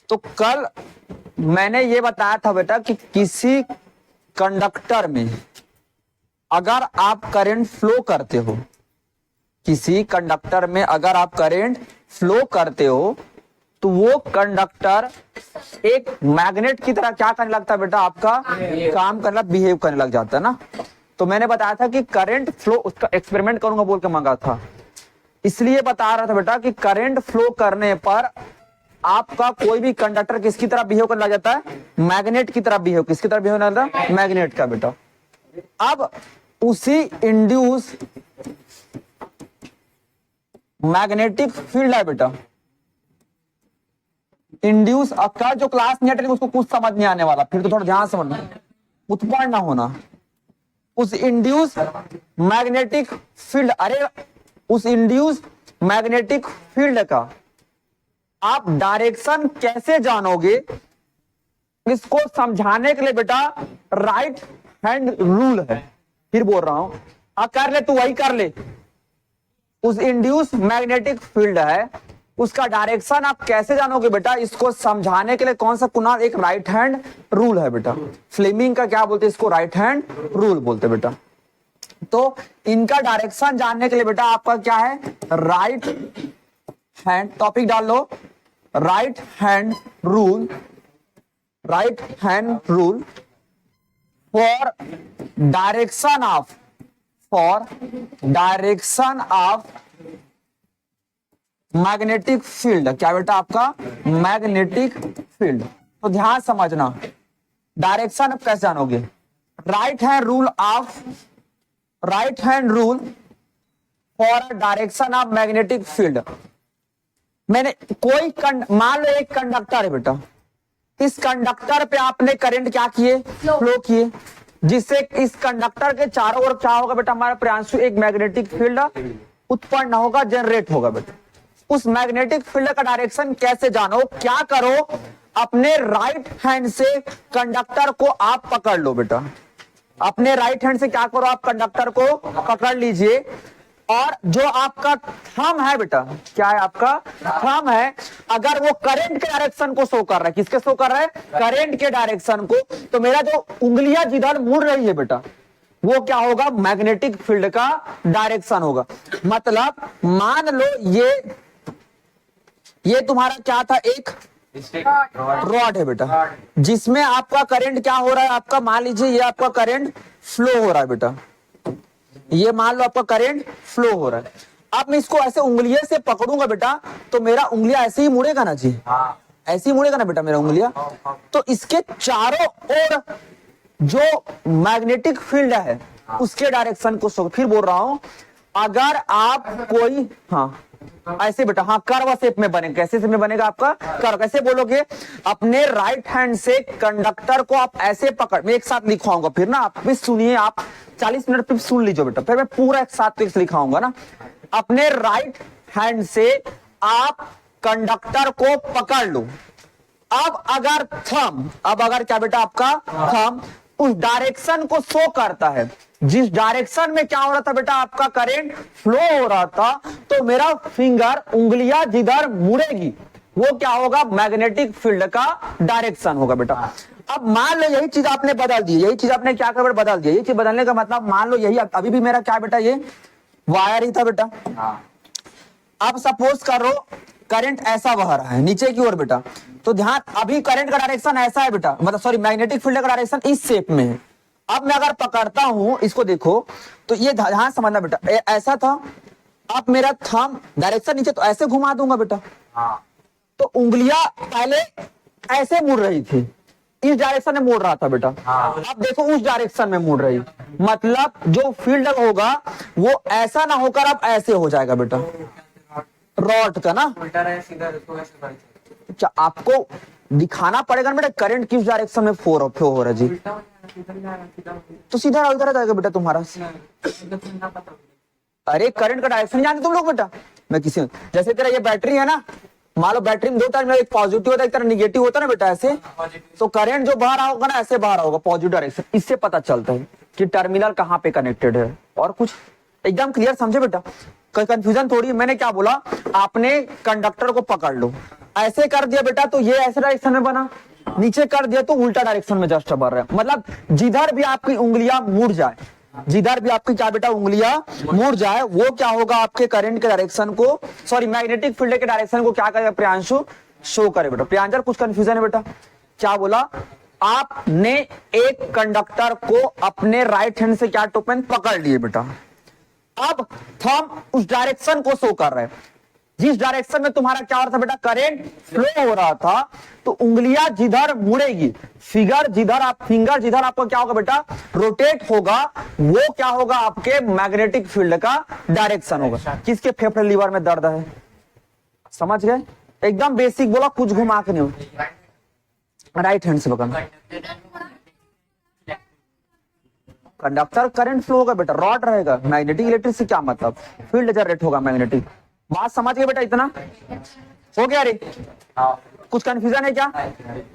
तो कल मैंने ये बताया था बेटा कि किसी कंडक्टर में अगर आप करंट फ्लो करते हो, किसी कंडक्टर में अगर आप करंट फ्लो करते हो तो वो कंडक्टर एक मैग्नेट की तरह क्या करने लगता है बेटा, आपका काम करना, बिहेव करने लग जाता है ना। तो मैंने बताया था कि करंट फ्लो, उसका एक्सपेरिमेंट करूंगा बोल के मांगा था, इसलिए बता रहा था बेटा कि करंट फ्लो करने पर आपका कोई भी कंडक्टर किसकी तरह बिहेव करने लग जाता है, मैग्नेट की तरह बिहेव, किसकी तरह बिहेव करने लगता है, मैग्नेट का बेटा। अब उसी इंड्यूस मैग्नेटिक फील्ड है बेटा, इंड्यूस का जो क्लास नहीं है उसको कुछ समझ नहीं आने वाला, फिर तो थोड़ा ध्यान समझना, उत्पन्न ना होना। उस इंड्यूस मैग्नेटिक फील्ड, अरे उस इंड्यूस मैग्नेटिक फील्ड का आप डायरेक्शन कैसे जानोगे, इसको समझाने के लिए बेटा राइट हैंड रूल है। फिर बोल रहा हूं, कर ले तू, वही कर ले। उस इंड्यूस मैग्नेटिक फील्ड है, उसका डायरेक्शन आप कैसे जानोगे बेटा, इसको समझाने के लिए कौन सा कुणाल, एक राइट हैंड रूल है बेटा। फ्लेमिंग का क्या बोलते हैं इसको, राइट हैंड रूल बोलते बेटा। तो इनका डायरेक्शन जानने के लिए बेटा आपका क्या है, राइट हैंड, टॉपिक डाल लो, right hand rule, right hand rule for direction of, for direction of magnetic field. क्या बेटा आपका, मैग्नेटिक फील्ड। तो ध्यान समझना, डायरेक्शन आप कैसे जानोगे, right hand rule of, right hand rule for direction of magnetic field. मैंने कोई मान लो एक कंडक्टर है बेटा, इस कंडक्टर पे आपने करंट क्या किए, फ्लो किए, जिससे इस कंडक्टर के चारों ओर क्या होगा बेटा, हमारा प्रियांशु, एक मैग्नेटिक फील्ड उत्पन्न होगा, जनरेट होगा बेटा। उस मैग्नेटिक फील्ड का डायरेक्शन कैसे जानो, क्या करो, अपने राइट हैंड से कंडक्टर को आप पकड़ लो बेटा, अपने राइट हैंड से क्या करो, आप कंडक्टर को पकड़ लीजिए, और जो आपका थंब है बेटा, क्या है आपका थंब है, अगर वो करंट के डायरेक्शन को शो कर रहा है, किसके शो कर रहा है, करंट के डायरेक्शन को, तो मेरा जो उंगलियां जिधर मुड़ रही है बेटा, वो क्या होगा, मैग्नेटिक फील्ड का डायरेक्शन होगा। मतलब मान लो ये तुम्हारा क्या था, एक रॉड है बेटा, जिसमें आपका करंट क्या हो रहा है, आपका मान लीजिए ये आपका करंट फ्लो हो रहा है बेटा, ये मान लो आपका करंट फ्लो हो रहा है। अब मैं इसको ऐसे उंगलियों से पकड़ूंगा बेटा, तो मेरा उंगलियां ऐसे ही मुड़ेगा ना जी, ऐसे ही मुड़ेगा ना बेटा मेरा उंगलियां। तो इसके चारों ओर जो मैग्नेटिक फील्ड है उसके डायरेक्शन को, फिर बोल रहा हूं, अगर आप कोई, हाँ ऐसे बेटा, हाँ कर्व शेप में बनेगा, कैसे शेप में बनेगा आपका कर्व, कैसे बोलोगे, अपने राइट हैंड से कंडक्टर को आप ऐसे पकड़, मैं एक साथ लिखवाऊंगा, फिर ना आप भी सुनिए, आप 40 मिनट पे सुन लीजिए बेटा, फिर मैं पूरा एक साथ लिखाऊंगा ना। अपने राइट हैंड से आप कंडक्टर को पकड़ लो, अब अगर थंब, अब अगर क्या बेटा आपका थंब उस डायरेक्शन को शो करता है, जिस डायरेक्शन में क्या हो रहा था बेटा, आपका करंट फ्लो हो रहा था, तो मेरा फिंगर, उंगलियां जिधर मुड़ेगी वो क्या होगा, मैग्नेटिक फील्ड का डायरेक्शन होगा बेटा। अब मान लो यही चीज आपने बदल दी, यही चीज आपने क्या कर बदल दिया, ये चीज बदलने का मतलब, मान लो यही अभी भी मेरा क्या बेटा, ये वायर ही था बेटा। अब सपोज करो करंट ऐसा बह रहा है नीचे की ओर बेटा, तो ध्यान, अभी करंट का डायरेक्शन ऐसा है बेटा, मतलब सॉरी मैग्नेटिक फील्ड का डायरेक्शन इस शेप में है। अब मैं अगर पकड़ता हूं इसको, देखो तो ये ध्यान समझना बेटा, ऐसा था, अब मेरा थंब डायरेक्शन नीचे, तो ऐसे घुमा दूंगा बेटा, तो उंगलियां पहले ऐसे मुड़ रही थी, इस डायरेक्शन में मुड़ रहा था बेटा, अब देखो उस डायरेक्शन में मुड़ रही, मतलब जो फील्ड होगा वो ऐसा ना होकर अब ऐसे हो जाएगा बेटा, रॉड का ना, अच्छा आपको दिखाना पड़ेगा ना बेटा करंट किस डायरेक्शन में फ्लो हो रहा है जी, तो सीधा उधर जाएगा बेटा तुम्हारा। अरे करंट का डायरेक्शन जानते तुम लोग बेटा, मैं किसी, जैसे तेरा ये बैटरी है ना, मान लो बैटरी में दो टर्मिनल, एक पॉजिटिव होता है एक तरह निगेटिव होता है ना बेटा, ऐसे तो करंट जो बाहर होगा ना, ऐसे बाहर होगा पॉजिटिव डायरेक्शन, इससे पता चलता है कि टर्मिनल कहाँ पे कनेक्टेड है, और कुछ एकदम क्लियर समझे बेटा। कोई कंफ्यूजन थोड़ी। मैंने क्या बोला, आपने कंडक्टर को पकड़ लो, ऐसे कर दिया बेटा तो ये ऐसे डायरेक्शन में बना, नीचे कर दिया तो उल्टा डायरेक्शन में जस्ट बढ़ रहा है। मतलब जिधर भी आपकी उंगलियां मुड़ जाए, जिधर भी आपकी क्या बेटा उंगलियां मुड़ जाए, वो क्या होगा, आपके करंट के डायरेक्शन को, सॉरी मैग्नेटिक फील्ड के डायरेक्शन को क्या करेगा प्रियांशु, शो करे बेटा। प्रियांजल कुछ कंफ्यूजन है बेटा? क्या बोला, आपने एक कंडक्टर को अपने राइट हैंड से क्या टोपन पकड़ लिए बेटा, अब थंब उस डायरेक्शन को शो कर रहे हैं, जिस डायरेक्शन में तुम्हारा क्या हो रहा था बेटा, करंट फ्लो हो रहा था, तो उंगलियां जिधर मुड़ेगी, फिंगर जिधर आपको क्या होगा बेटा, रोटेट होगा, वो क्या होगा, आपके मैग्नेटिक फील्ड का डायरेक्शन होगा। किसके फेफड़े लीवर में दर्द है, समझ गए? एकदम बेसिक बोला, कुछ घुमा के नहीं हो, राइट हैंड से पकड़ना। कंडक्टर करंट फ्लो होगा बेटा, रॉड रहेगा, मैग्नेटिक इलेक्ट्रिक से क्या मतलब, फील्ड जनरेट होगा मैग्नेटिक। बात समझ गए बेटा? इतना हो गया रे? कुछ कंफ्यूजन है क्या?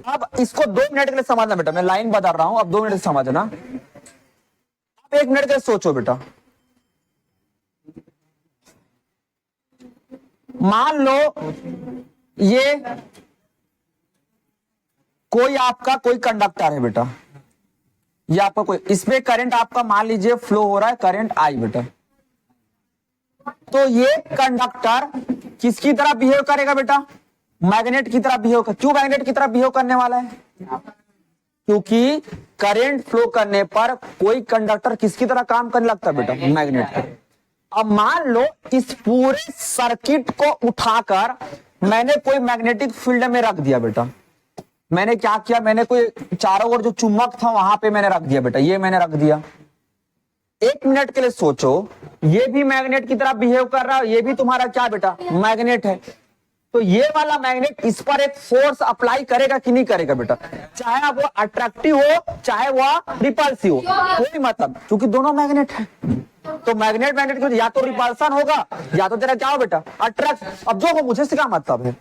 अब इसको 2 मिनट के लिए समझना बेटा, मैं लाइन बता रहा हूं, अब 2 मिनट से समझना। अब 1 मिनट के लिए सोचो बेटा, मान लो ये कोई आपका कोई कंडक्टर है बेटा, ये आपका कोई, इसमें करंट आपका मान लीजिए फ्लो हो रहा है, करंट आई बेटा, तो ये कंडक्टर किसकी तरह बिहेव करेगा बेटा, मैग्नेट की तरह बिहेव कर। क्यों मैग्नेट की तरह बिहेव करने वाला है? क्योंकि करंट फ्लो करने पर कोई कंडक्टर किसकी तरह काम करने लगता है बेटा, मैग्नेट की। अब मान लो इस पूरे सर्किट को उठाकर मैंने कोई मैग्नेटिक फील्ड में रख दिया बेटा, मैंने क्या किया, मैंने कोई चारों ओर जो चुंबक था वहां पे मैंने रख दिया बेटा, ये मैंने रख दिया। 1 मिनट के लिए सोचो, ये भी मैग्नेट की तरह बिहेव कर रहा है, ये भी तुम्हारा क्या बेटा, मैग्नेट है, तो ये वाला मैग्नेट इस पर एक फोर्स अप्लाई करेगा कि नहीं करेगा बेटा, चाहे वो अट्रैक्टिव हो चाहे वो रिपल्सिव हो, कोई मतलब, क्योंकि दोनों मैग्नेट है। तो मैग्नेट की या तो रिपल्सन होगा या तो तेरा क्या हो बेटा, अट्रैक्ट। अब जो हो मुझे से क्या मतलब है,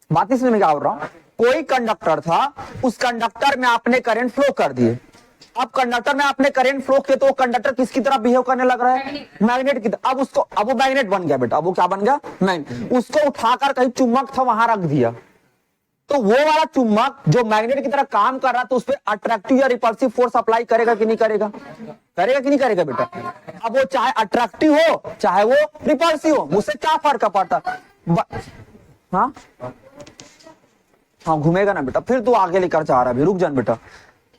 बात इसलिए मैं क्या बोल रहा हूं, कोई कंडक्टर था, उस कंडक्टर में आपने करंट फ्लो कर दिए, अब कंडक्टर में आपने करंट फ्लो किया तो वो कंडक्टर किसकी तरह बिहेव करने लग रहा है, मैग्नेट की तरह। अब वो मैग्नेट बन गया बेटा, अब वो क्या बन गया, मैग्नेट। उसको उठाकर कहीं चुंबक था वहां रख दिया, तो वो वाला चुंबक जो मैग्नेट की तरह काम कर रहा था, उस पर अट्रैक्टिव या रिपल्सिव फोर्स अप्लाई करेगा कि नहीं करेगा, करेगा कि नहीं करेगा बेटा। अब वो चाहे अट्रैक्टिव हो चाहे वो रिपल्सिव हो, मुझसे क्या फर्क पड़ता। हाँ हाँ घूमेगा ना बेटा, फिर तू आगे लेकर जा रहा है, रुक जान बेटा,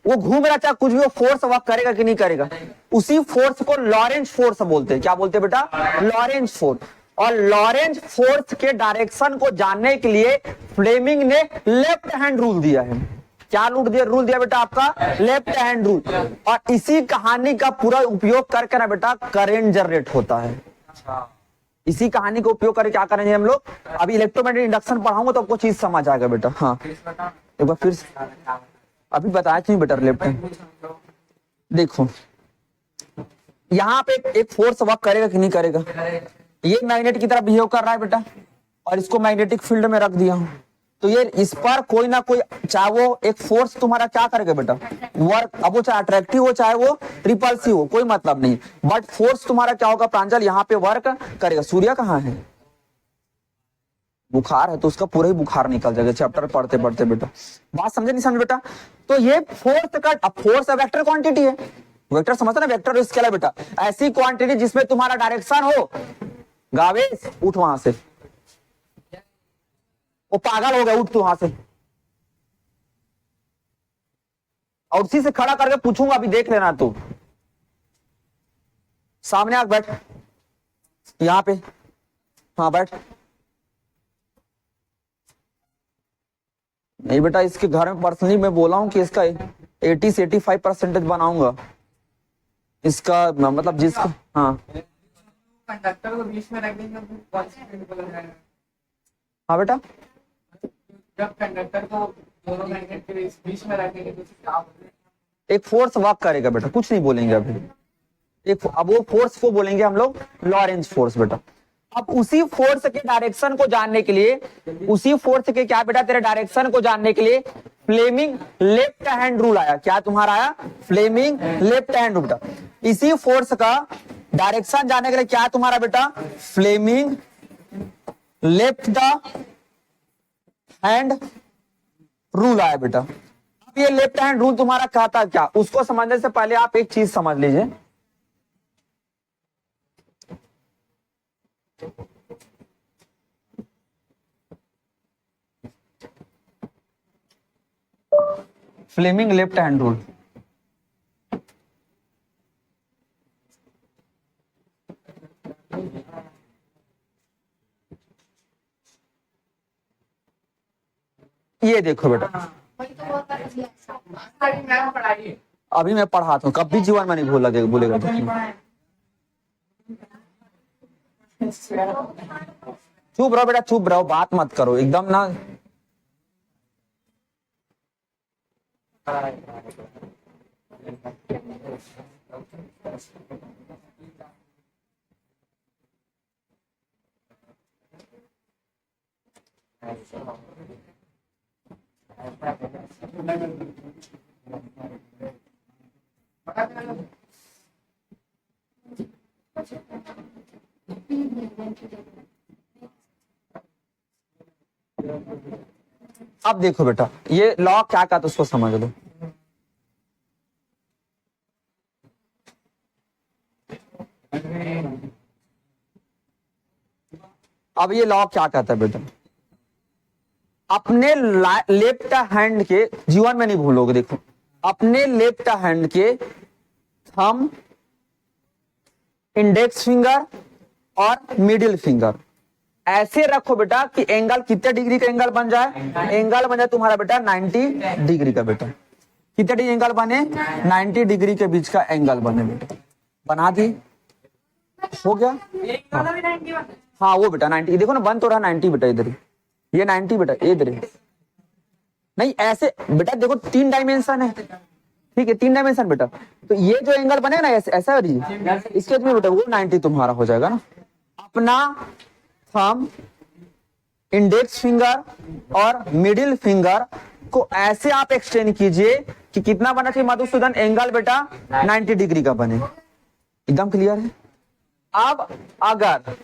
वो घूम रहा चाहे कुछ भी, वो फोर्स वर्क करेगा कि नहीं करेगा। उसी फोर्स को लॉरेंज फोर्स बोलते हैं। क्या बोलते हैं बेटा, लॉरेंज फोर्स। और लॉरेंज फोर्स के डायरेक्शन को जानने के लिए फ्लेमिंग ने लेफ्ट हैंड रूल दिया है। क्या रूल दिया बेटा आपका, लेफ्ट हैंड रूल। और इसी कहानी का पूरा उपयोग करके ना बेटा करंट जनरेट होता है। इसी कहानी का उपयोग करके क्या करेंगे हम लोग, अभी इलेक्ट्रोमैग्नेटिक इंडक्शन पढ़ाऊंगा तो आपको चीज समझ आएगा बेटा। हाँ एक बार फिर अभी बताया क्यों बेटा, लेफ्ट हैंड देखो, यहाँ पे एक फोर्स वर्क करेगा कि नहीं करेगा, ये मैग्नेट की तरह बिहेव कर रहा है बेटा, और इसको मैग्नेटिक फील्ड में रख दिया हूं, तो ये इस पर कोई ना कोई, चाहे वो एक फोर्स तुम्हारा क्या करेगा बेटा, वर्क। अब वो चाहे अट्रैक्टिव हो चाहे वो रिपल्सिव हो, कोई मतलब नहीं, बट फोर्स तुम्हारा क्या होगा प्रांजल, यहाँ पे वर्क करेगा। सूर्य कहाँ है, बुखार है तो उसका पूरा ही बुखार निकल जाएगा चैप्टर पढ़ते पढ़ते बेटा। बात समझे नहीं समझे बेटा। तो ये फोर्स का, अब फोर्स वेक्टर क्वांटिटी है, वेक्टर समझते ना, वेक्टर स्केलर बेटा, ऐसी क्वांटिटी जिसमें तुम्हारा डायरेक्शन हो, गावेश उठ वहां से, वो पागल हो गया, उठ तू वहां से, और उसी से खड़ा करके पूछूंगा, अभी देख लेना तू, सामने आके बैठ यहां पे, हाँ बैठ। नहीं बेटा, इसके घर में पर्सनली मैं बोला हूं कि इसका 80 से 85% बनाऊंगा इसका, मतलब जिसका, हाँ कंडक्टर को बीच में रख देंगे हाँ बेटा, जब कंडक्टर को दोनों मैग्नेट के बीच में रखेंगे तो क्या एक फोर्स वर्क करेगा बेटा, कुछ नहीं बोलेंगे अभी, एक अब वो फोर्स को बोलेंगे हम लोग लॉरेंज फोर्स बेटा। अब उसी फोर्स के डायरेक्शन को जानने के लिए, उसी फोर्स के क्या बेटा तेरे डायरेक्शन को जानने के लिए फ्लेमिंग लेफ्ट हैंड रूल आया। क्या तुम्हारा आया, फ्लेमिंग लेफ्ट हैंड रूल बेटा। इसी फोर्स का डायरेक्शन जाने के लिए क्या है तुम्हारा बेटा, Fleming left the hand rule आया बेटा। अब ये लेफ्ट हैंड रूल तुम्हारा कहता क्या, उसको समझने से पहले आप एक चीज समझ लीजिए। फ्लेमिंग लेफ्ट हैंड रूल, ये देखो बेटा, मैम पढ़ाइए। अभी मैं पढ़ाता हूँ, कभी जीवन में नहीं बोलेगा चुप रहो बेटा, चुप रहो, बात मत करो एकदम ना। अब देखो बेटा, ये लॉ क्या कहता है उसको समझ लो। अब ये लॉ क्या कहता है बेटा, अपने लेफ्ट हैंड के, जीवन में नहीं भूलोगे, देखो अपने लेफ्ट हैंड के थंब, इंडेक्स फिंगर और मिडिल फिंगर ऐसे रखो बेटा कि एंगल कितने डिग्री का एंगल बन जाए, एंगल बन जाए तुम्हारा बेटा 90 डिग्री का बेटा। कितने डिग्री एंगल बने, 90 डिग्री के बीच का एंगल बने बेटा। बना दी, हो गया। हाँ वो बेटा 90, देखो ना बन तो रहा 90 बेटा, इधर ये 90 बेटा, इधर नहीं ऐसे बेटा, देखो 3 डायमेंशन है, ठीक है 3 डायमेंशन बेटा। तो ये जो एंगल बने ना ऐसा है, इसके में बेटा वो 90 तुम्हारा हो जाएगा ना। अपना थंब, इंडेक्स फिंगर और मिडिल फिंगर को ऐसे आप एक्सटेंड कीजिए कि कितना बना चाहिए मधुसूदन, एंगल बेटा 90 डिग्री का बने। एकदम क्लियर है। अब अगर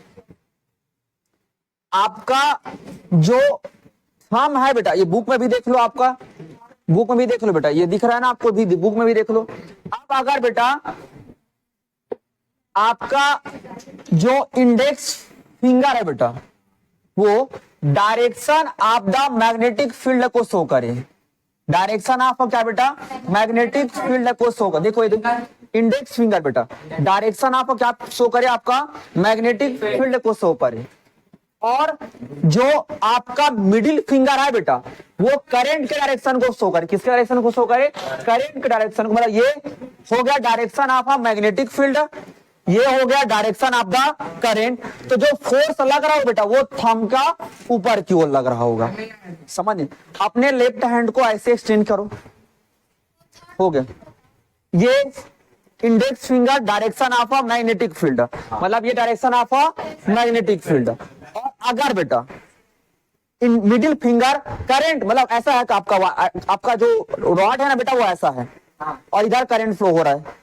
आपका जो थंब है बेटा, ये बुक में भी देख लो, आपका बुक में भी देख लो बेटा, ये दिख रहा है ना आपको भी, बुक में भी देख लो। अब अगर बेटा आपका जो इंडेक्स फिंगर है बेटा, वो direction of the magnetic field को शो करे, डायरेक्शन ऑफ क्या बेटा, मैग्नेटिक फील्ड को शो करे। देखो इंडेक्स फिंगर बेटा डायरेक्शन ऑफ क्या शो करे, आपका मैग्नेटिक फील्ड को शो करे। और जो आपका मिडिल फिंगर है बेटा, वो करंट के डायरेक्शन को शो करे। किसके डायरेक्शन को शो करे, करंट के डायरेक्शन को। मतलब ये हो गया direction of a magnetic field, ये हो गया डायरेक्शन ऑफ द करंट। तो जो फोर्स लग रहा हो बेटा, वो थंब का ऊपर की ओर लग रहा होगा, समझ। अपने लेफ्ट हैंड को ऐसे एक्सटेंड करो, हो गया। ये index finger direction of a magnetic field, मतलब ये direction of a magnetic field. और अगर बेटा इन मिडिल फिंगर करंट, मतलब ऐसा है कि आपका जो रॉड है ना बेटा, वो ऐसा है और इधर करंट फ्लो हो रहा है,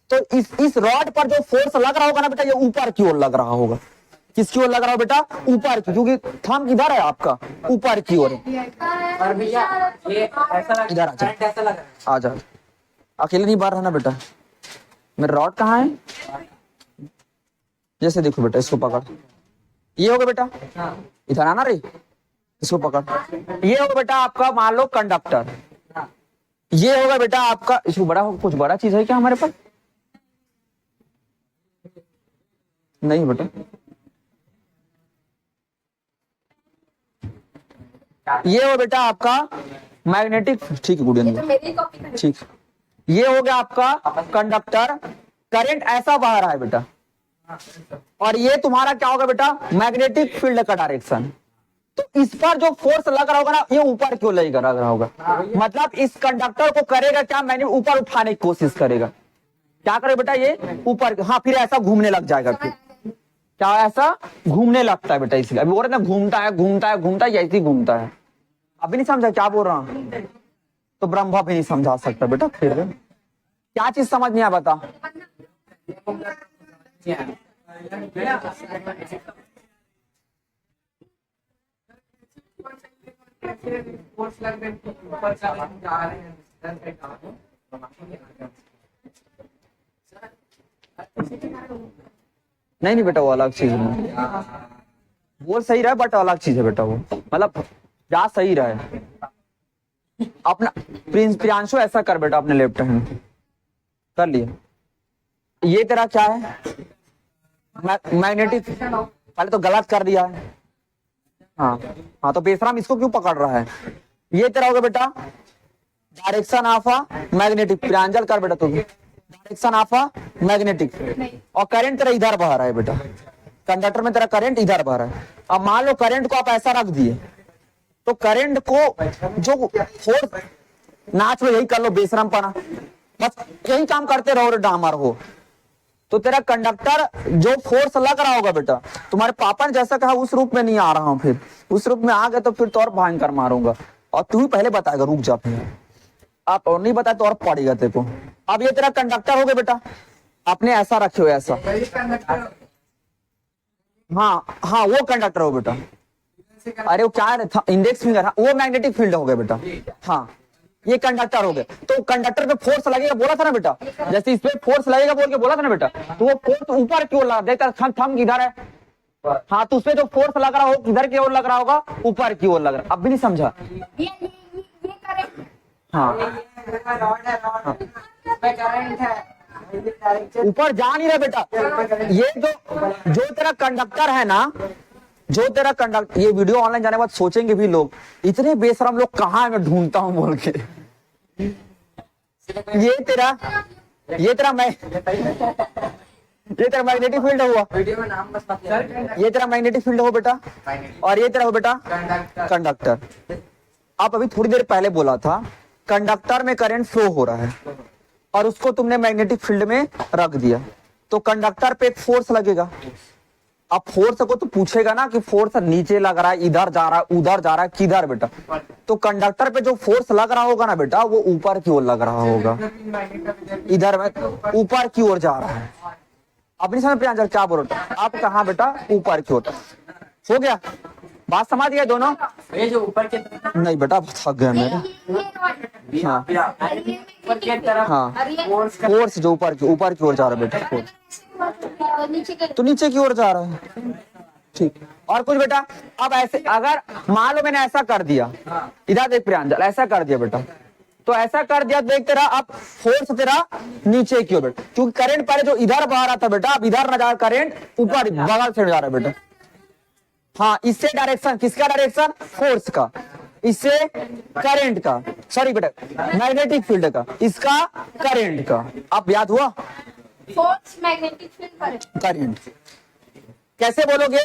तो इस रॉड पर जो फोर्स लग रहा होगा ना बेटा, ये ऊपर की ओर लग रहा होगा। किसकी ओर लग रहा हो बेटा, ऊपर की, क्योंकि थंब किधर है आपका, ऊपर की ओर। इधर आ जा, अकेले नहीं बाहर रहना बेटा। मेरा रॉड कहाँ है, जैसे देखो बेटा, इसको पकड़, ये होगा बेटा, इधर आना रे, इसको पकड़। ये होगा बेटा आपका मान लो कंडक्टर, ये होगा बेटा आपका, इसको बड़ा हो, कुछ बड़ा चीज है क्या हमारे पास, नहीं बेटा। ये हो बेटा आपका मैग्नेटिक, ठीक है गुड़िया, ठीक। ये हो गया आपका कंडक्टर, करंट ऐसा बह रहा है बेटा, और ये तुम्हारा क्या होगा बेटा, मैग्नेटिक फील्ड का डायरेक्शन। तो इस पर जो फोर्स लग रहा होगा ना, ये ऊपर क्यों लग रहा होगा, मतलब इस कंडक्टर को करेगा क्या, मैंने ऊपर उठाने की कोशिश करेगा। क्या करे बेटा, ये ऊपर, हाँ फिर ऐसा घूमने लग जाएगा, फिर क्या ऐसा घूमने लगता है बेटा, इसलिए अभी बोल रहे ना घूमता है घूमता है घूमता है, ऐसे ही घूमता है। अभी नहीं समझा क्या बोल रहा हूँ, तो ब्रह्मा भी नहीं समझा सकता बेटा। फिर क्या चीज समझ नहीं आ, बता। फोर्स लग रहे हैं ऊपर से हम जा रहे हैं इधर पे काम है। नहीं नहीं बेटा, वो अलग चीज है, वो सही रहा है बट अलग चीज है बेटा, वो मतलब जा सही रहा है अपना। प्रियांशु ऐसा कर बेटा, अपने लेफ्ट हैंड कर लिया। ये तेरा क्या है, मैग्नेटिक, पहले तो गलत कर दिया है। हाँ हाँ, तो बेसराम इसको क्यों पकड़ रहा है। ये तेरा हो गया बेटा डायरेक्शन ऑफ अ मैग्नेटिक। प्रांजल कर बेटा, तू डायरेक्शन ऑफ अ मैग्नेटिक, और करंट तेरा इधर बह रहा है बेटा, कंडक्टर में तेरा करंट इधर बह रहा है। अब मान लो करंट को आप ऐसा रख दिए, तो करंट को जो फोर्स, नाच लो यही कर लो बेशरम पाना, बस यही काम करते रहो रे डामर हो। तो तेरा कंडक्टर जो फोर्स लग रहा होगा बेटा, तुम्हारे पापा ने जैसा कहा उस रूप में नहीं आ रहा हूं, फिर उस रूप में आ गए तो फिर तो और भयंकर मारूंगा, और तू ही पहले बताएगा, रुक जा फिर आप, और नहीं बताए तो और पड़ेगा तेरे को। अब ये तेरा कंडक्टर हो गया बेटा, आपने ऐसा रखे हो ऐसा, हाँ हाँ वो कंडक्टर हो बेटा। अरे वो क्या है, इंडेक्स फिंगर, हाँ वो मैग्नेटिक फील्ड हो गया बेटा। हाँ ये कंडक्टर हो गया, तो कंडक्टर पे फोर्स लगेगा बोला था ना बेटा, जैसे इस पे फोर्स लगेगा बोल के बोला था ना बेटा, तो वो फोर्स ऊपर की ओर लगा, देखता थंब किधर है, हाँ तो उसपे जो फोर्स लग रहा हो किधर की ओर लग रहा होगा, ऊपर की ओर लग रहा। अब भी नहीं समझा। हाँ ऊपर जा नहीं रहा बेटा, ये जो तेरा कंडक्टर है ना, जो तेरा कंडक्टर, ये वीडियो ऑनलाइन जाने के बाद सोचेंगे भी लोग, इतने बेशरम लोग कहाँ है, मैं ढूंढता हूँ बोल के। ये तेरा मैग्नेटिक फील्ड हुआ, ये तेरा मैग्नेटिक फील्ड हो बेटा, और ये तेरा हो बेटा कंडक्टर। आप अभी थोड़ी देर पहले बोला था कंडक्टर में करंट फ्लो हो रहा है, और उसको तुमने मैग्नेटिक फील्ड में रख दिया, तो कंडक्टर पे एक फोर्स लगेगा। अब फोर्स को तो पूछेगा ना कि फोर्स नीचे लग रहा है, इधर जा रहा है, उधर जा रहा है, किधर बेटा, तो कंडक्टर पे जो फोर्स लग रहा होगा ना बेटा, वो ऊपर की ओर लग रहा होगा, इधर में ऊपर की ओर जा रहा है। अपनी समझ प्रांजल क्या बोल रहा है आप, कहा बेटा ऊपर की ओर। हो गया, बात समझ गए दोनों। ये जो ऊपर के नहीं बेटा थक गया मेरे। हाँ हाँ, फोर्स जो ऊपर की ओर जा रहा है बेटा, फोर्स तो नीचे की ओर जा रहा है। ठीक, और कुछ बेटा। अब ऐसे अगर मान लो मैंने ऐसा कर दिया, इधर देख प्रियांजल, ऐसा कर दिया बेटा, तो ऐसा कर दिया, देख तेरा अब फोर्स तेरा नीचे की ओर बेटा, क्योंकि करंट पहले जो इधर बह रहा था बेटा, अब इधर ना जा, करंट ऊपर बगल से जा रहा है बेटा। हाँ, इससे डायरेक्शन, किसका डायरेक्शन, फोर्स का, इससे करंट का, सॉरी बेटा मैग्नेटिक फील्ड का, इसका करंट का। अब याद हुआ, फोर्स मैग्नेटिक फील्ड करंट। कैसे बोलोगे,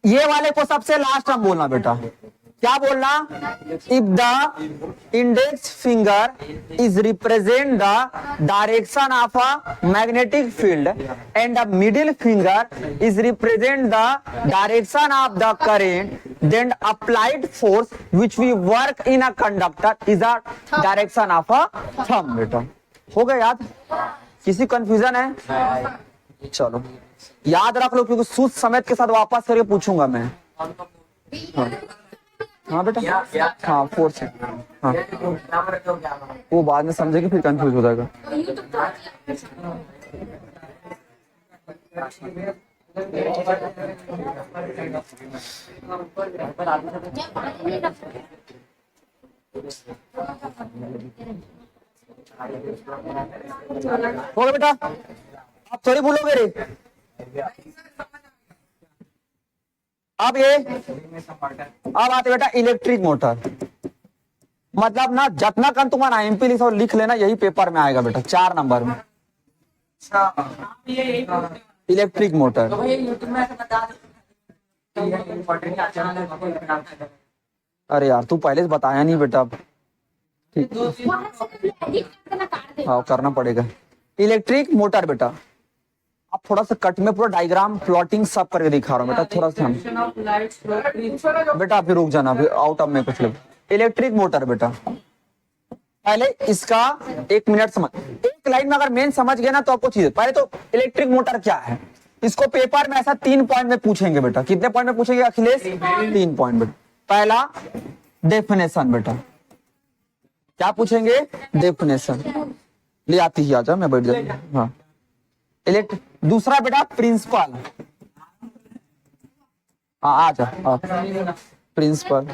ये वाले को सबसे लास्ट में बोलना बेटा, क्या बोलना, if the index finger is represent the direction of a magnetic field and the middle finger is represent the direction of the current, then applied force which we work in a conductor is a direction of a thumb. बेटा हो गया याद, किसी confusion है, चलो याद रख लो, क्योंकि सूद समेत के साथ वापस करके पूछूंगा मैं। हाँ बेटा, हाँ फोर्स है, हाँ वो बाद में समझेगी, फिर कंफ्यूज हो जाएगा। हो गया बेटा, आप थोड़ी भूलोगे रे। अब ये अब आते बेटा इलेक्ट्रिक मोटर, मतलब ना जितना कन तुम्हारा एमपी लिख लेना, यही पेपर में आएगा बेटा 4 नंबर में। इलेक्ट्रिक मोटर, अरे यार तू पहले से बताया नहीं बेटा, ठीक हाँ करना पड़ेगा। इलेक्ट्रिक मोटर बेटा, अब थोड़ा सा कट में पूरा डायग्राम प्लॉटिंग सब करके दिखा रहा हूँ बेटा, थोड़ा सा बेटा फिर रुक जाना, फिर आउट ऑफ में कुछ लग। इलेक्ट्रिक मोटर बेटा, पहले इसका 1 मिनट समझ, एक एक लाइन में अगर मेन समझ गए ना तो आपको चीज, पहले तो इलेक्ट्रिक मोटर क्या है, इसको पेपर में ऐसा 3 पॉइंट में पूछेंगे बेटा। कितने पॉइंट में पूछेंगे अखिलेश? 3 पॉइंट बेटा। पहला डेफिनेशन बेटा, क्या पूछेंगे? डेफिनेशन। ले आती ही, आजा मैं बैठ जाऊंगा। हाँ, दूसरा बेटा प्रिंसिपल। हाँ आजा, प्रिंसिपल।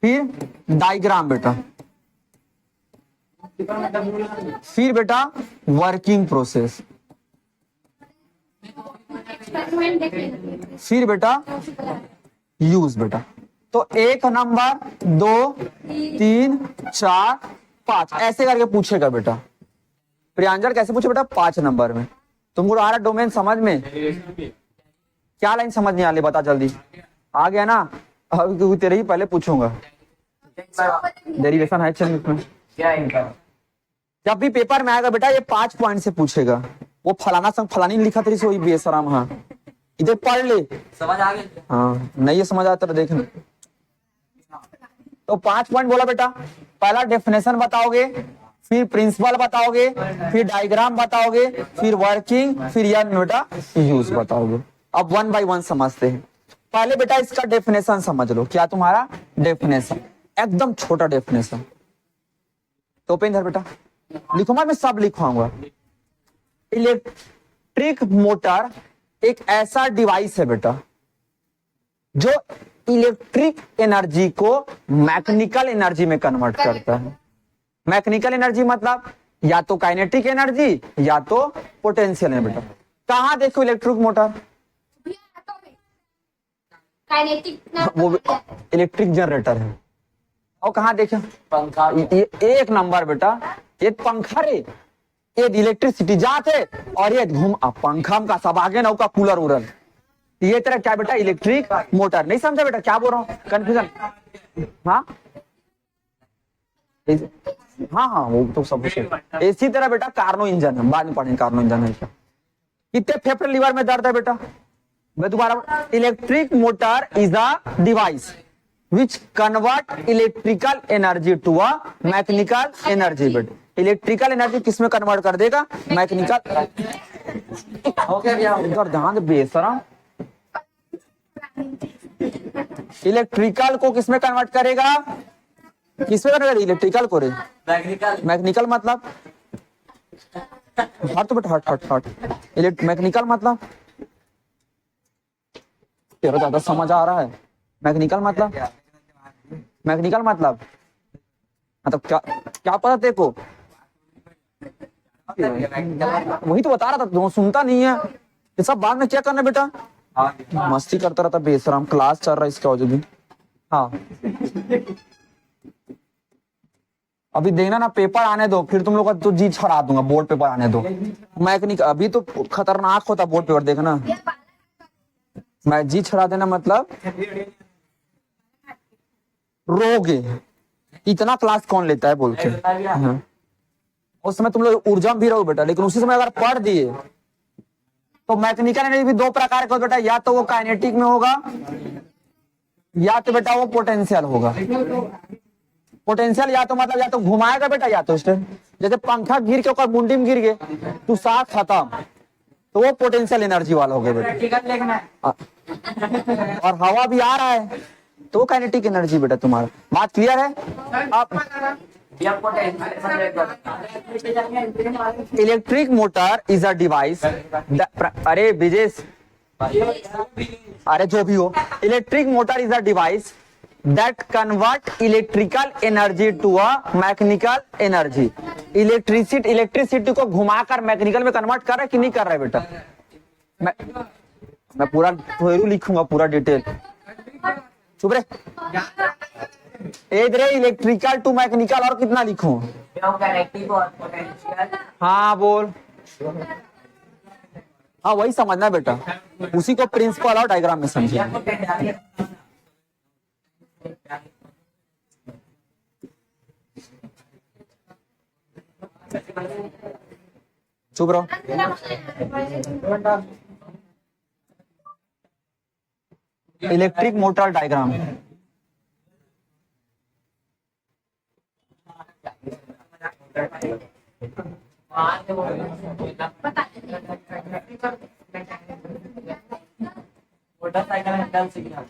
फिर डायग्राम बेटा, फिर बेटा वर्किंग प्रोसेस, एक्सपेरिमेंट देखेंगे। फिर बेटा यूज बेटा। तो 1 नंबर 2 3 4 5 ऐसे करके पूछेगा बेटा। प्रियांजल कैसे पूछे बेटा? 5 नंबर में। तुमको आ रहा डोमेन समझ में? क्या लाइन समझ नहीं आ रही बता जल्दी। आ गया ना? अब तेरे ही पहले पूछूंगा। डेरिवेशन है चल इसमें। जब भी पेपर में आएगा बेटा ये 5 पॉइंट से पूछेगा। वो फलाना संग फलानी लिखा तेरी सोई बेसराम। हाँ इधर पढ़ ले, समझ आ गया? हाँ नहीं ये समझ आता देख। तो 5 पॉइंट बोला बेटा। पहला डेफिनेशन बताओगे, फिर प्रिंसिपल बताओगे, फिर डायग्राम बताओगे, फिर वर्किंग, फिर यह बेटा यूज बताओगे। अब 1 बाय 1 समझते हैं। पहले बेटा इसका डेफिनेशन समझ लो। क्या तुम्हारा डेफिनेशन? एकदम छोटा डेफिनेशन। तो पेन धर बेटा, लिखूंगा मैं सब लिखवाऊंगा। इलेक्ट्रिक मोटर एक ऐसा डिवाइस है बेटा जो इलेक्ट्रिक एनर्जी को मैकेनिकल एनर्जी में कन्वर्ट करता है। मैकेनिकल एनर्जी मतलब या तो काइनेटिक एनर्जी या तो पोटेंशियल है बेटा। कहां देखो इलेक्ट्रिक मोटर? काइनेटिक वो इलेक्ट्रिक जनरेटर है। और कहां देखे? पंखा। ये 1 नंबर बेटा, ये पंखा रे, ये इलेक्ट्रिसिटी जाते और ये घूम पंखा का सब आगे ना का कूलर उड़ल। ये तरह क्या बेटा? Electric motor. नहीं समझा बेटा क्या बोल रहा हूँ? कंफ्यूजन? हाँ हाँ हाँ वो तो सब इसी तरह बेटा कार्नो इंजन है, बाद में पढ़ेंगे कार्नो इंजन है क्या। कितने फेफड़े लीवर में दर्द है बेटा? मैं दोबारा, electric motor is a device which convert electrical energy to a mechanical energy. बेटा इलेक्ट्रिकल एनर्जी किस में कन्वर्ट कर देगा? मैकेनिकल। इधर ध्यान दे बेसरा। इलेक्ट्रिकल को किस में कन्वर्ट करेगा? किसमें कन्वर्ट? इलेक्ट्रिकल को रे। मैकेनिकल। मैकेनिकल मतलब हट तो बेटा, हट हट हट। मैकेनिकल मतलब तेरा ज्यादा समझ आ रहा है। मैकेनिकल मतलब, मैकेनिकल मतलब क्या क्या पता तेरे को? वही तो बता रहा था, तुम सुनता नहीं है। ये सब बाद में क्या करना बेटा? मस्ती करता रहता बेशरम। क्लास चल रहा है इसका वजह भी। हाँ अभी देखना ना, पेपर आने दो फिर तुम लोग का तो जी छड़ा दूंगा। बोर्ड पेपर आने दो। मैकेनिक अभी तो खतरनाक होता बोर्ड पेपर, देखना। मैं जी छड़ा देना मतलब रोगे। इतना क्लास कौन लेता है बोल के। हाँ। उस समय तुम लोग ऊर्जा में भी रहो बेटा, लेकिन उसी समय अगर पढ़ दिए तो मैकेनिकल एनर्जी भी 2 प्रकार का बेटा, या तो वो काइनेटिक में होगा या तो बेटा वो पोटेंशियल होगा। पोटेंशियल या तो मतलब या तो घुमाएगा बेटा या तो स्टेट। जैसे पंखा गिर के ऊपर मुंडी में गिर गए तो साथ खत्म, तो वो पोटेंशियल एनर्जी वाला हो गया बेटा। और हवा भी आ रहा है तो काइनेटिक एनर्जी बेटा तुम्हारा। बात क्लियर है? आप electric motor is a device. अरे विजेश, अरे जो भी हो, electric motor is a device that convert electrical energy to a mechanical energy. Electricity को घुमाकर मैकेनिकल में कन्वर्ट कर रहा है कि नहीं कर रहा है बेटा? मैं पूरा थ्योरी लिखूंगा, पूरा डिटेल। चुप रे। इधर इलेक्ट्रिकल टू मैकेनिकल और कितना लिखूं? हाँ बोल। हाँ वही समझना बेटा, उसी को प्रिंसिपल और डायग्राम में समझिए। चुप रहो। Electric motor diagram. बता motorcycle handle signal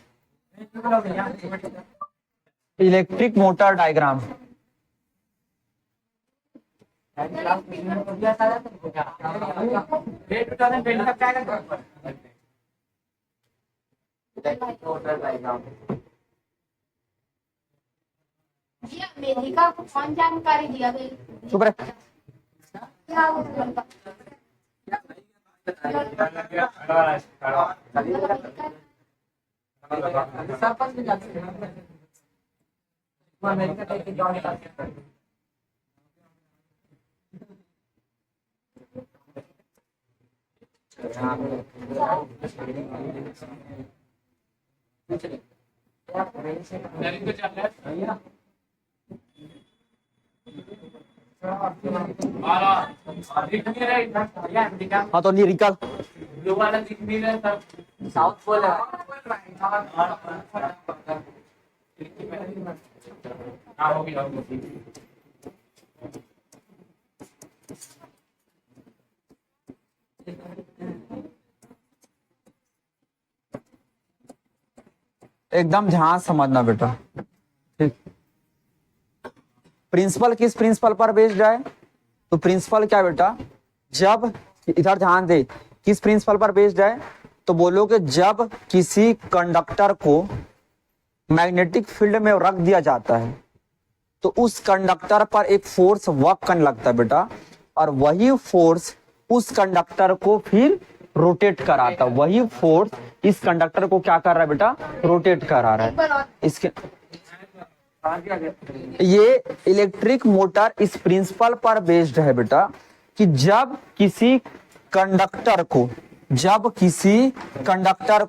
electric motor diagram. जी अमेरिका को कौन जानकारी दिया गई? चुप रहे। क्या होगा? हाँ तो निकल। ब्लू वाला दिख नहीं रहा था, साउथ पोल है। हाँ हो गया। एकदम ध्यान समझना बेटा, ठीक। प्रिंसिपल किस प्रिंसिपल पर बेस्ड है? तो प्रिंसिपल क्या बेटा, जब इधर ध्यान दे, किस प्रिंसिपल पर बेस्ड है? तो बोलो कि जब किसी कंडक्टर को मैग्नेटिक फील्ड में रख दिया जाता है तो उस कंडक्टर पर एक फोर्स वर्क करने लगता है बेटा, और वही फोर्स उस कंडक्टर को फिर रोटेट कराता है। वही फोर्स इस कंडक्टर को क्या कर रहा है बेटा? रोटेट करा रहा है। इसके ये इलेक्ट्रिक मोटर इस प्रिंसिपल पर बेस्ड है बेटा कि जब किसी कंडक्टर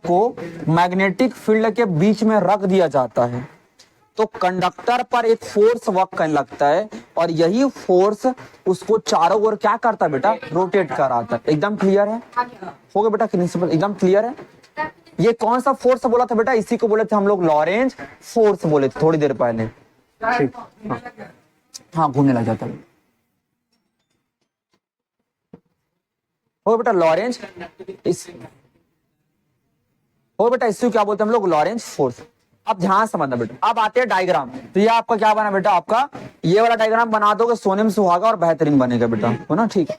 को मैग्नेटिक फील्ड के बीच में रख दिया जाता है तो कंडक्टर पर एक फोर्स वर्क करने लगता है, और यही फोर्स उसको चारों ओर क्या करता है बेटा? रोटेट कराता है। एकदम क्लियर है? हो गया बेटा प्रिंसिपल? एकदम क्लियर है? ये कौन सा फोर्स बोला था बेटा? इसी को बोले थे हम लोग लॉरेंज फोर्स बोले थे थोड़ी देर पहले, ठीक। हाँ घूमने लग जाता है। हो बेटा लॉरेंज हो बेटा, इसको क्या बोलते हैं हम लोग? Lorentz force. अब ध्यान समझना बेटा। अब आते हैं डायग्राम। तो ये आपका क्या बना बेटा? आपका ये वाला डायग्राम बना दोगे, सोने में सुहागा और बेहतरीन बनेगा बेटा, हो ना? ठीक।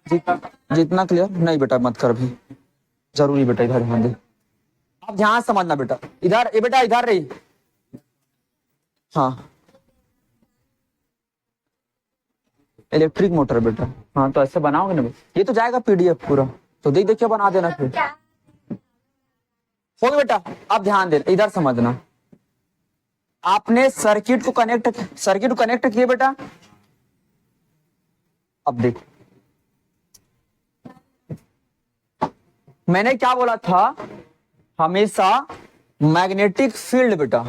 जितना क्लियर नहीं बेटा मत कर भी, जरूरी बेटा इधर ध्यान दे। अब ध्यान समझना बेटा, इधर ये बेटा इधर रही। हाँ इलेक्ट्रिक मोटर बेटा, हाँ तो ऐसे बनाओगे ना, ये तो जाएगा पीडीएफ पूरा, तो देख देख के बना देना फिर। हो गया बेटा? अब ध्यान देना, इधर समझना। आपने सर्किट को कनेक्ट किए बेटा। अब देख, मैंने क्या बोला था? हमेशा मैग्नेटिक फील्ड बेटा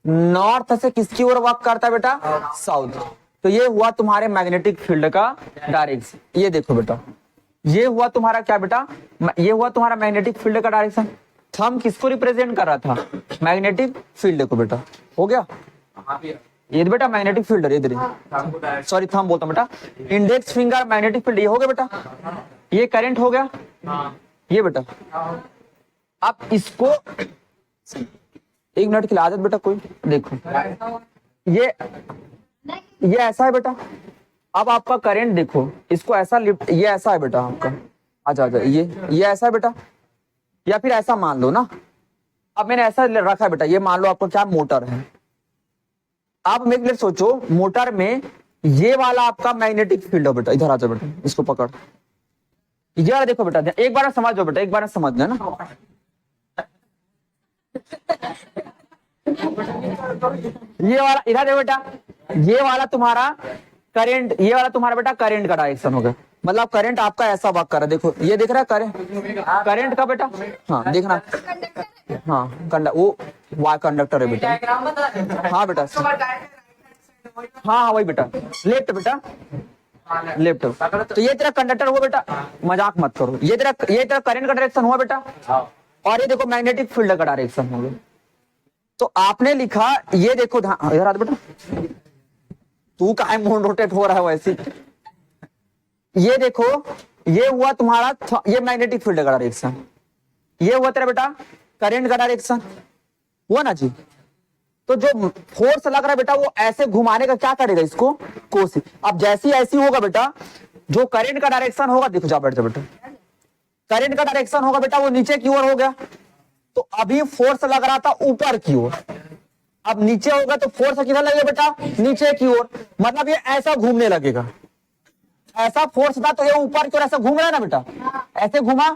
नॉर्थ से किसकी ओर वर्क करता है बेटा? साउथ। तो ये हुआ तुम्हारे मैग्नेटिक फील्ड का डायरेक्शन। ये देखो बेटा, ये हुआ तुम्हारा क्या बेटा? ये हुआ तुम्हारा मैग्नेटिक फील्ड का डायरेक्शन। थंब किसको रिप्रेजेंट कर रहा था? मैग्नेटिक फील्ड को बेटा। हो गया? ये बेटा मैग्नेटिक फील्ड है, इधर सॉरी थंब बोलता हूं बेटा। इंडेक्स फिंगर मैग्नेटिक फील्ड, ये हो गया बेटा। ये करंट हो गया, ये बेटा। अब इसको एक मिनट की आदत बेटा, कोई देखो ये ऐसा है बेटा। अब आपका करंट देखो, इसको ऐसा लिफ्ट, ये ऐसा है बेटा आपका। आजा ये ऐसा है बेटा, या फिर ऐसा मान लो ना। अब मैंने ऐसा रखा है बेटा, ये मान लो आपका क्या मोटर है। आप मेरे लिए सोचो, मोटर में ये वाला आपका मैग्नेटिक फील्ड है बेटा। इधर आ जाओ बेटा, इसको पकड़। ये वाला देखो बेटा, एक बार समझ जाओ बेटा, एक बार समझना ना। ये वाला इधर है बेटा, ये वाला तुम्हारा करंट, ये वाला तुम्हारा बेटा करंट का डायरेक्शन होगा। मतलब करंट आपका ऐसा वर्क कर रहा है, देखो ये दिख रहा है करंट का बेटा। हाँ देखना, हाँ वो कंडक्टर है बेटा। हाँ बेटा, हाँ वही बेटा, लेफ्ट बेटा, लेफ्ट। तो ये तेरा कंडक्टर हुआ बेटा, मजाक मत करो। ये तेरा करंट का डायरेक्शन हुआ बेटा, और ये देखो मैग्नेटिक फील्ड का डायरेक्शन होगा। तो आपने लिखा, ये देखो इधर आ बेटा, तू काहे मून रोटेट हो रहा है वैसे। ये देखो, ये हुआ तुम्हारा ये मैग्नेटिक फील्ड का डायरेक्शन, ये हुआ तेरा बेटा करंट का डायरेक्शन, हुआ ना जी। तो जो फोर्स लग रहा है बेटा वो ऐसे घुमाने का क्या करेगा, इसको कोशिश। अब जैसी ऐसी होगा बेटा, जो करंट का डायरेक्शन होगा, देखो जा बैठ जा बेटा, करंट का डायरेक्शन होगा बेटा वो नीचे की ओर हो गया। तो अभी फोर्स लग रहा था ऊपर की ओर, अब नीचे होगा तो फोर्स किधर लगेगा बेटा, नीचे की ओर। मतलब ये ऐसा घूमने लगेगा, ऐसा फोर्स था तो ये ऊपर की ओर ऐसा घूम रहा है ना बेटा, ऐसे घुमा।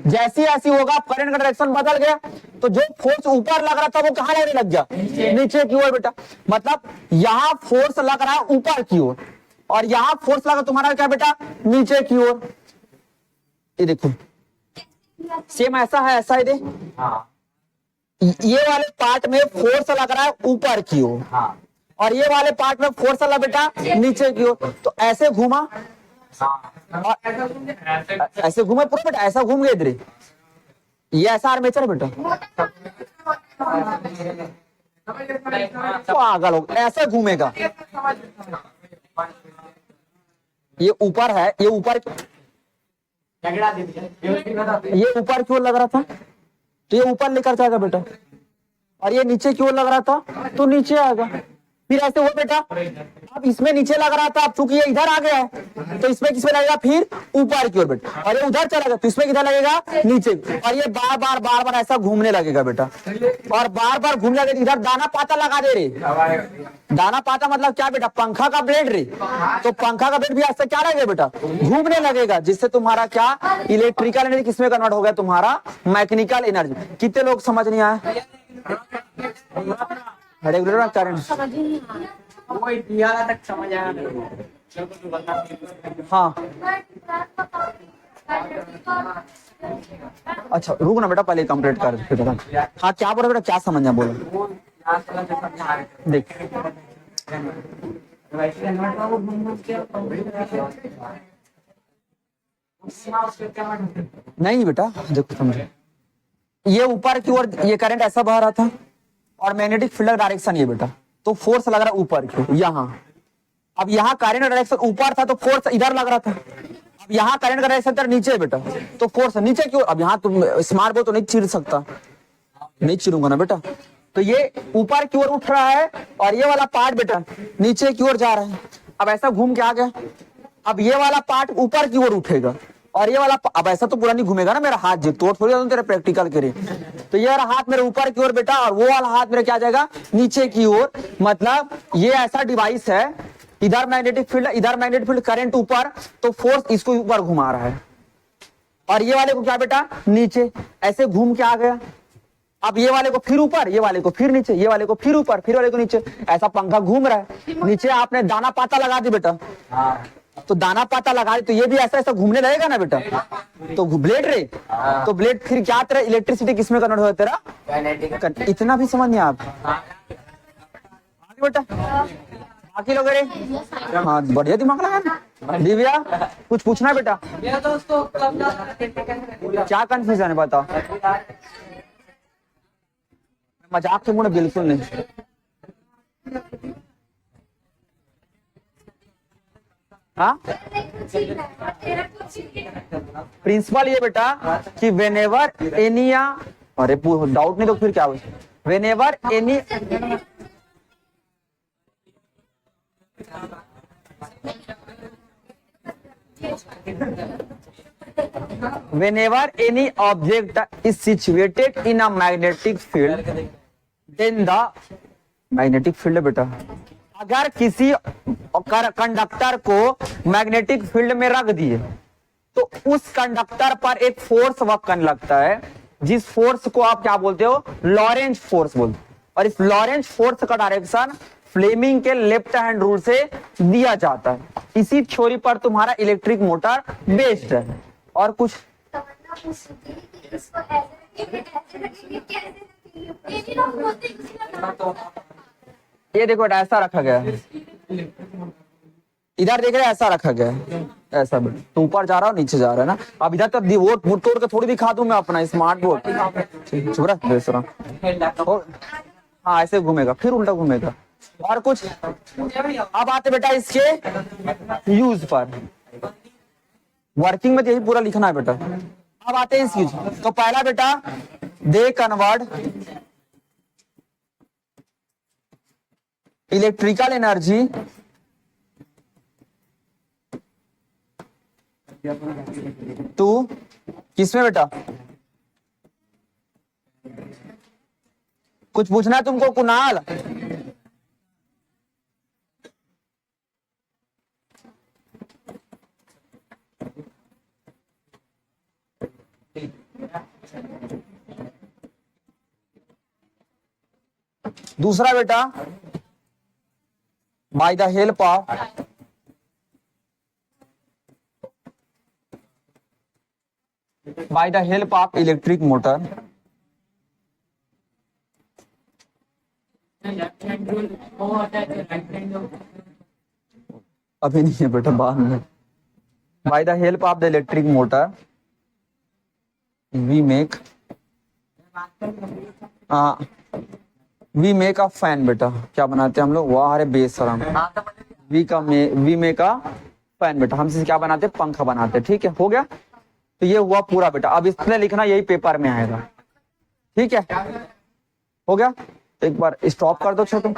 जैसी ऐसी होगा करंट का डायरेक्शन बदल गया, तो जो फोर्स ऊपर लग रहा था वो कहां लगने लग गया, नीचे की ओर बेटा। मतलब यहाँ फोर्स लग रहा है ऊपर की ओर और यहाँ फोर्स लगा तुम्हारा क्या बेटा, नीचे की ओर। ये देखो सेम ऐसा है, ऐसा है दे। ये वाले पार्ट में फोर्स लग रहा है ऊपर की ओर और ये वाले पार्ट में फोर्स लगा बेटा नीचे की ओर। तो ऐसे घूमा, ऐसे घूमे पूरा बेटा, ऐसा घूम गए इधर। ये ऐसा आर्मेचर है बेटा, तो आगे लोग ऐसे घूमेगा। ये ऊपर है, ये ऊपर, ये ऊपर की ओर लग रहा था तो ये ऊपर लेकर जाएगा बेटा, और ये नीचे की ओर लग रहा था तो नीचे आएगा। फिर ऐसे हुआ बेटा, अब इसमें नीचे लग रहा था, अब चूंकि ये इधर आ गया है तो इसमें किसमें लगेगा, फिर ऊपर की ओर बेटा। और ये उधर चला गया तो इसमें किधर लगेगा, नीचे। और ये बार बार ऐसा घूमने लगेगा बेटा, और बार बार घूमने लगेगा। इधर दाना पाता लगा दे रे, दाना पाता मतलब क्या बेटा, पंखा का ब्लेड रे। तो पंखा का ब्लेड भी ऐसा क्या लगेगा बेटा, घूमने लगेगा, जिससे तुम्हारा क्या इलेक्ट्रिकल एनर्जी किसमें कन्वर्ट हो गया, तुम्हारा मैकेनिकल एनर्जी। कितने लोग समझ नहीं आया, रेगुलर करंट। वो दिया तक समझ आया मेरे को। हाँ अच्छा रुक ना बेटा, पहले कंप्लीट कर फिर बता। हाँ क्या बोला बेटा, क्या समझना बोलो। देख नहीं बेटा, देखो समझो, ये ऊपर की ओर ये करंट ऐसा बह रहा था और मैग्नेटिक फील्ड डायरेक्शन ये बेटा, तो फोर्स लग रहा है ऊपर की ओर यहाँ। अब यहाँ करंट डायरेक्शन ऊपर था तो फोर्स इधर लग रहा था, अब यहाँ करंट का डायरेक्शन नीचे है बेटा तो फोर्स नीचे की ओर। अब यहाँ तुम स्मार्ट बोर्ड तो नहीं चिर सकता, नहीं चिरूंगा ना बेटा। तो ये ऊपर की ओर उठ रहा है और ये वाला पार्ट बेटा नीचे की ओर जा रहा है। अब ऐसा घूम के आ गया, अब ये वाला पार्ट ऊपर की ओर उठेगा और ये वाला, अब ऐसा तो पूरा नहीं घूमेगा ना मेरा हाथ, जो तोड़ थोड़ी तेरे प्रैक्टिकल करे। तो ये वाला हाथ मेरे ऊपर की ओर बेटा और वो वाला हाथ मेरे क्या जाएगा, नीचे की ओर। मतलब ये ऐसा डिवाइस है, इधर मैग्नेटिक फील्ड, इधर मैग्नेटिक फील्ड, करंट ऊपर, तो फोर्स इसको ऊपर घुमा रहा है और ये वाले को क्या बेटा, नीचे। ऐसे घूम के आ गया, अब ये वाले को फिर ऊपर, ये वाले को फिर नीचे, ये वाले को फिर ऊपर, फिर वाले को नीचे। ऐसा पंखा घूम रहा है। नीचे आपने दाना पाता लगा दी बेटा, तो दाना पाता लगा दी तो ये भी ऐसा ऐसा घूमने लगेगा ना बेटा। तो ब्लेड रे, तो ब्लेड फिर क्या तेरा इलेक्ट्रिसिटी किसमें कन्वर्ट होगा तेरा, इतना भी समझ नहीं आप आगे बेटा। बाकी लोग रे, हाँ बढ़िया दिमाग लगा। दिव्या कुछ पूछना है बेटा, क्या कंफ्यूजन है बताओ। मजाक के मुझे बिल्कुल नहीं। हाँ प्रिंसिपल ये बेटा कि वेनेवर एनिया, अरे डाउट नहीं तो फिर क्या हुआ, whenever any whenever any object is situated in a magnetic field, then the magnetic field है बेटा, अगर किसी कंडक्टर को मैग्नेटिक फील्ड में रख दिए तो उस कंडक्टर पर एक फोर्स वर्क करने लगता है, जिस फोर्स को आप क्या बोलते हो, लॉरेंज फोर्स बोलते हो। और इस लॉरेंज फोर्स का डायरेक्शन फ्लेमिंग के लेफ्ट हैंड रूल से दिया जाता है। इसी थ्योरी पर तुम्हारा इलेक्ट्रिक मोटर बेस्ड है। और कुछ ये देखो ऐसा रखा गया है, इधर देख रहे हैं ऐसा रखा गया है, ऐसा तो ऊपर जा रहा हो नीचे जा रहा है ना। अब इधर तो बोर्ड तोड़ के थोड़ी दिखा दूं मैं अपना स्मार्ट बोर्ड। हाँ ऐसे घूमेगा फिर उल्टा घूमेगा। और कुछ? अब आते बेटा इसके यूज पर। वर्किंग में तो यही पूरा लिखना है बेटा। अब आते हैं इस यूज। तो पहला बेटा, they convert electrical energy to, किसमें बेटा? कुछ पूछना है तुमको कुणाल? दूसरा बेटा, by the help of electric motor. Left hand rule वो होता है, राइट हैंड रूल अभी नहीं है बेटा, बाद में। By the help of the electric motor we make a fan. बेटा क्या बनाते हैं हम लोग? वाह, अरे बेशरम। वी मेक अ फैन बेटा, हमसे क्या बनाते हैं? पंखा बनाते हैं। ठीक है, हो गया। तो ये हुआ पूरा बेटा। अब इसमें लिखना, यही पेपर में आएगा। ठीक है, हो गया। एक बार स्टॉप कर दो छोटू।